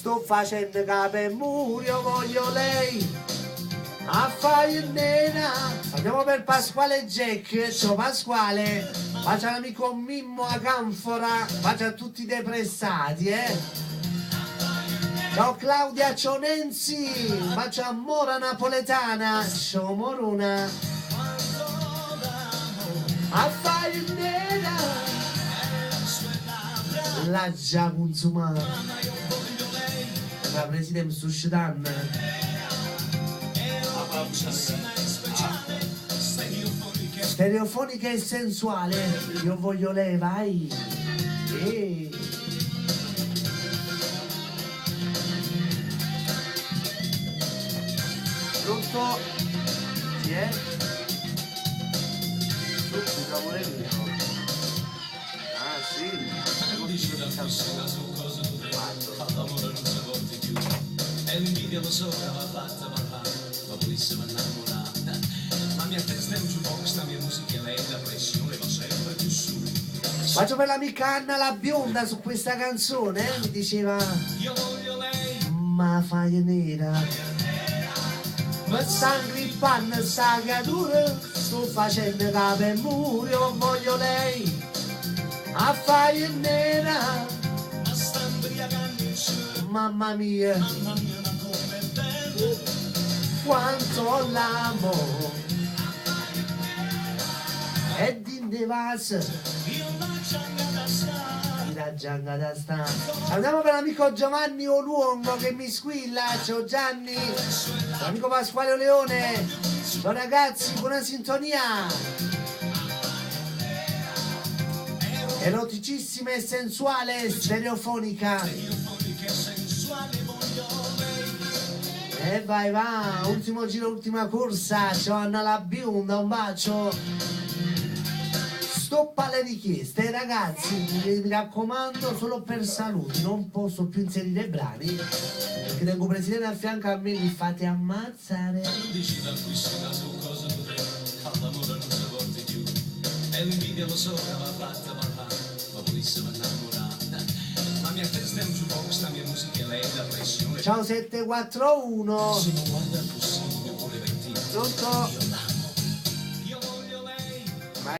sto facendo capo e murio, voglio lei a fare nera. Andiamo per Pasquale Jack, ciao Pasquale, bacia l'amico Mimmo a Canfora, bacia a tutti i depressati, ciao Claudia, ciao Nenzi, bacia a Mora Napoletana, ciao Moruna, a fare nera, la già consumata, la presidente Sushidan. Stereofonica e sensuale, io voglio lei, vai. Pronto? Chi è? Subito, amore mio. Ah sì? Non dici da prossima su cosa all'amore non si porti più. E l'invidia lo so che va fatta parlare, ma volessimo innamorata. La mia testa è un jukebox, la mia musica è lei, la pressione va sempre più su. Faccio per l'amica Anna la bionda su questa canzone, mi diceva Io voglio lei, ma fai nera. Ma sangri panna sagatura, sto facendo capo e murio, voglio lei a fare nera. ma sta imbriagando in su. Mamma mia, Mamma mia, ma come è bello. quanto l'amo. E di nevas, Io la gianga da stare. la gianga da sta. Andiamo per l'amico Giovanni Oluongo che mi squilla, ciao Gianni. L'amico Pasquale Leone, ciao ragazzi, buona sintonia. Eroticissima e sensuale, stereofonica. Stereofonica e sensuale voglio lei. E vai va, ultimo giro, ultima corsa, ciao Anna la bionda, un bacio. Stoppa le richieste, ragazzi, mi raccomando, solo per saluti, non posso più inserire brani, perché tengo presidente a fianco a me, li fate ammazzare. Non dici da qui sera su cosa potrei, all'amore non si porti più. E l'invidia lo so che va fatta parlare, ma volessimo innamorata. La mia testa è un jukebox, la mia musica è lei, la pressione. Ciao 741, Se non guarda il possibile pure 20. pronto?